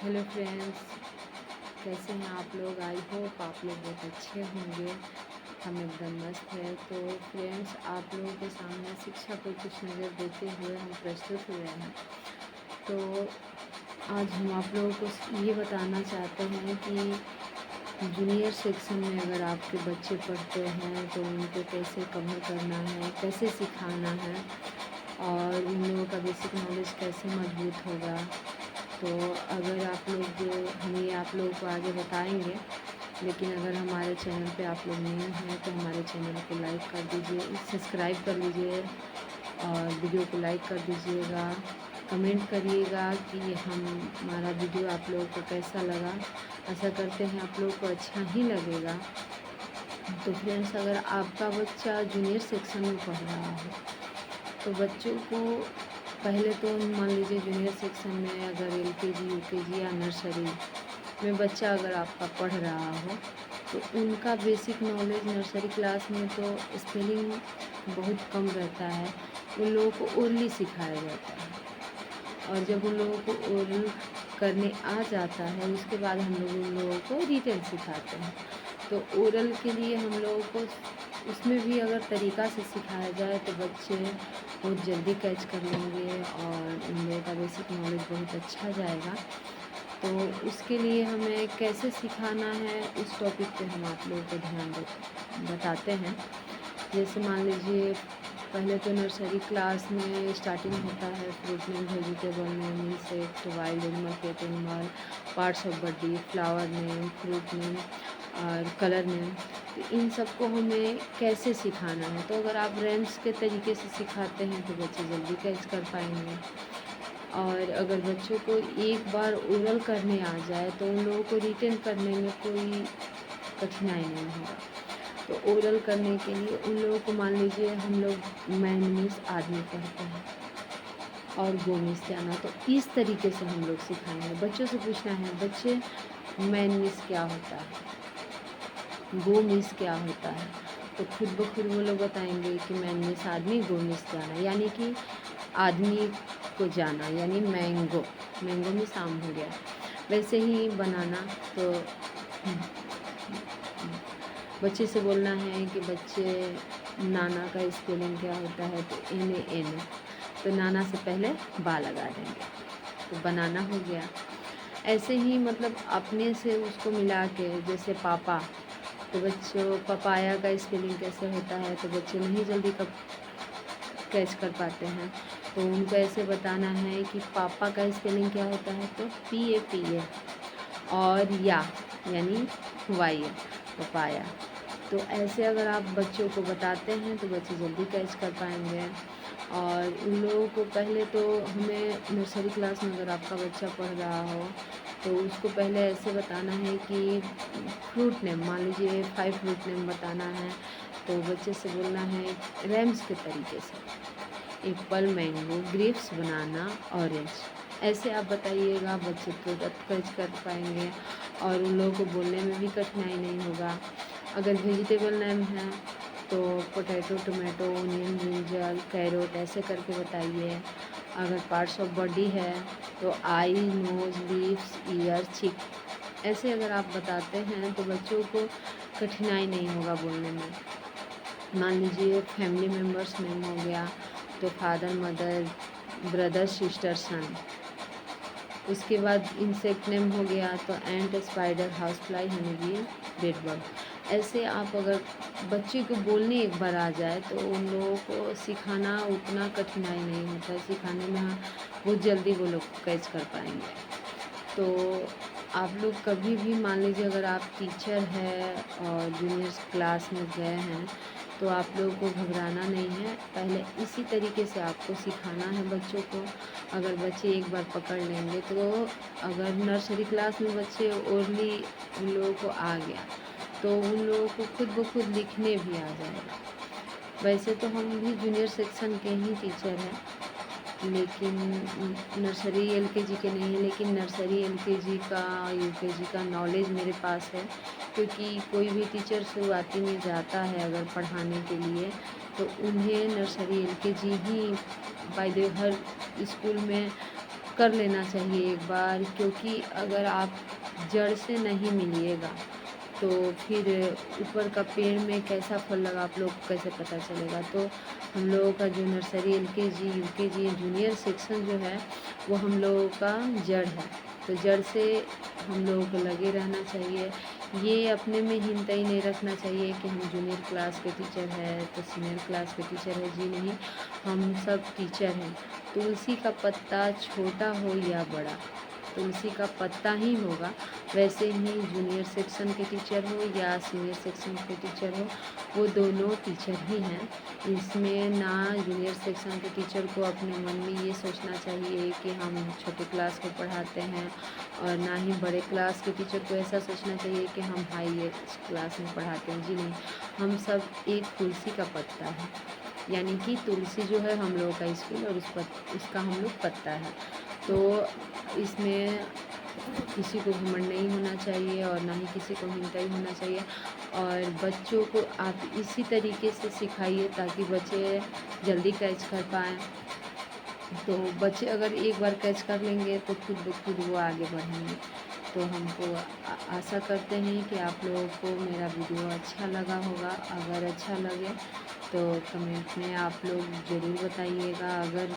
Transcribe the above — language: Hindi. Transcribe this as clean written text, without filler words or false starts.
हेलो फ्रेंड्स, कैसे हैं आप लोग। आई होप आप लोग बहुत अच्छे होंगे। हम एकदम मस्त है। तो फ्रेंड्स, आप लोगों के सामने शिक्षा पर कुछ नज़र देते हुए हम प्रस्तुत हुए हैं। तो आज हम आप लोगों को ये बताना चाहते हैं कि जूनियर सेक्शन में अगर आपके बच्चे पढ़ते हैं तो उनको कैसे कवर करना है, कैसे सिखाना है और उन लोगों का बेसिक नॉलेज कैसे मजबूत होगा। तो अगर आप लोग हम ये आप लोगों को आगे बताएंगे, लेकिन अगर हमारे चैनल पे आप लोग नए हैं तो हमारे चैनल को लाइक कर दीजिए, सब्सक्राइब कर लीजिए और वीडियो को लाइक कर दीजिएगा। कमेंट करिएगा कि हमारा वीडियो आप लोगों को कैसा लगा। ऐसा करते हैं आप लोगों को अच्छा ही लगेगा। तो फ्रेंड्स, अगर आपका बच्चा जूनियर सेक्शन में पढ़ रहा है तो बच्चों को पहले तो मान लीजिए जूनियर सेक्शन में अगर एलकेजी, यूकेजी या नर्सरी में बच्चा अगर आपका पढ़ रहा हो तो उनका बेसिक नॉलेज नर्सरी क्लास में तो स्पेलिंग बहुत कम रहता है। उन लोगों को ओरली सिखाया जाता है और जब उन लोगों को ओरल करने आ जाता है उसके बाद हम लोग उन लोगों को रिटन सिखाते हैं। तो ओरल के लिए हम लोगों को उसमें भी अगर तरीक़ा से सिखाया जाए तो बच्चे बहुत जल्दी कैच कर लेंगे और उन लोगों का बेसिक नॉलेज बहुत अच्छा जाएगा। तो उसके लिए हमें कैसे सिखाना है उस टॉपिक पे हम आप लोगों को बताते हैं। जैसे मान लीजिए पहले तो नर्सरी क्लास में स्टार्टिंग होता है fruit name, vegetable name, insect, wild animal, pet animal, parts of body, flower name, fruit name और कलर नेम। तो इन सबको हमें कैसे सिखाना है। तो अगर आप रेम्स के तरीके से सिखाते हैं तो बच्चे जल्दी कैच कर पाएंगे। और अगर बच्चों को एक बार ओरल करने आ जाए तो उन लोगों को रिटेन करने में कोई कठिनाई नहीं होगा। तो ओरल करने के लिए उन लोगों को मान लीजिए हम लोग मैन मीन्स आदमी कहते हैं और गो मीन्स जाना, तो इस तरीके से हम लोग सिखाएंगे। बच्चों से पूछना है, बच्चे मैन मीन्स क्या होता है, गो मीन्स क्या होता है। तो खुद ब खुद वो लोग बताएंगे कि मैन मीन्स आदमी, गो मीन्स जाना, यानी कि आदमी को जाना, यानी मैंगो। मैंगो मीन्स आम हो गया। वैसे ही बनाना, तो बच्चे से बोलना है कि बच्चे नाना का स्पेलिंग क्या होता है, तो NAN। तो नाना से पहले बा लगा देंगे तो बनाना हो गया। ऐसे ही मतलब अपने से उसको मिला के, जैसे पापा, तो बच्चों पपाया का स्पेलिंग कैसे होता है तो बच्चे नहीं जल्दी कैच कर पाते हैं। तो उनको ऐसे बताना है कि पापा का स्पेलिंग क्या होता है, तो PAPA। और यानी वाई, पपाया। तो ऐसे अगर आप बच्चों को बताते हैं तो बच्चे जल्दी कैच कर पाएंगे। और उन लोगों को पहले तो हमें नर्सरी क्लास में अगर आपका बच्चा पढ़ रहा हो तो उसको पहले ऐसे बताना है कि फ्रूट नेम, मान लीजिए 5 फ्रूट नेम बताना है तो बच्चे से बोलना है रैम्स के तरीके से, एप्पल, मैंगो, ग्रेप्स, बनाना, ऑरेंज। ऐसे आप बताइएगा, बच्चे तुरंत कैच कर पाएंगे और उन लोगों को बोलने में भी कठिनाई नहीं होगा। अगर वेजिटेबल नेम है तो potato, tomato, onion, brinjal, carrot, ऐसे करके बताइए। अगर पार्ट्स ऑफ बॉडी है तो आई, नोज़, लिप्स, ईयर, चिक। ऐसे अगर आप बताते हैं तो बच्चों को कठिनाई नहीं होगा बोलने में। मान लीजिए फैमिली मेम्बर्स नेम हो गया तो father, mother, brother, sister, son. उसके बाद इंसेक्ट नेम हो गया तो ant, spider, house fly, honey bee, bed bug. ऐसे आप अगर बच्चे को बोलने एक बार आ जाए तो उन लोगों को सिखाना उतना कठिनाई नहीं होता है। सिखाने में बहुत जल्दी वो लोग कैच कर पाएंगे। तो आप लोग कभी भी मान लीजिए अगर आप टीचर है और जूनियर क्लास में गए हैं तो आप लोगों को घबराना नहीं है। पहले इसी तरीके से आपको सिखाना है बच्चों को। अगर बच्चे एक बार पकड़ लेंगे तो अगर नर्सरी क्लास में बच्चे ओरली उन लोगों को आ गया तो उन लोगों को खुद ब खुद लिखने भी आ जाएगा। वैसे तो हम भी जूनियर सेक्शन के ही टीचर हैं, लेकिन नर्सरी LKG के नहीं, लेकिन नर्सरी LKG का, UKG का नॉलेज मेरे पास है। क्योंकि कोई भी टीचर शुरुआती में जाता है अगर पढ़ाने के लिए तो उन्हें nursery LKG he by the her school में कर लेना चाहिए एक बार, क्योंकि अगर आप जड़ से नहीं मिलिएगा तो फिर ऊपर का पेड़ में कैसा फल लगा आप लोग को कैसे पता चलेगा। तो हम लोगों का जो nursery LKG UKG junior section जो है वो हम लोगों का जड़ है। तो जड़ से हम लोगों को लगे रहना चाहिए। ये अपने में हिंतई नहीं रखना चाहिए कि हम जूनियर क्लास के टीचर हैं तो सीनियर क्लास के टीचर है, जी नहीं, हम सब टीचर हैं। तुलसी का पत्ता छोटा हो या बड़ा, तुलसी का पत्ता ही होगा। वैसे ही जूनियर सेक्शन के टीचर हो या सीनियर सेक्शन के टीचर हो, वो दोनों टीचर ही हैं। इसमें ना जूनियर सेक्शन के टीचर को अपने मन में ये सोचना चाहिए कि हम छोटे क्लास को पढ़ाते हैं, और ना ही बड़े क्लास के टीचर को ऐसा सोचना चाहिए कि हम हाई क्लास में पढ़ाते हैं, जी नहीं। हम सब एक तुलसी का पत्ता है, यानी कि तुलसी जो है हम लोगों का स्कूल और उसका हम लोग पत्ता है। तो इसमें किसी को घमंड नहीं होना चाहिए और ना ही किसी को हिंताई होना चाहिए। और बच्चों को आप इसी तरीके से सिखाइए ताकि बच्चे जल्दी कैच कर पाएँ। तो बच्चे अगर एक बार कैच कर लेंगे तो खुद ब खुद वो आगे बढ़ेंगे। तो हमको आशा करते हैं कि आप लोगों को मेरा वीडियो अच्छा लगा होगा। अगर अच्छा लगे तो कमेंट में आप लोग ज़रूर बताइएगा। अगर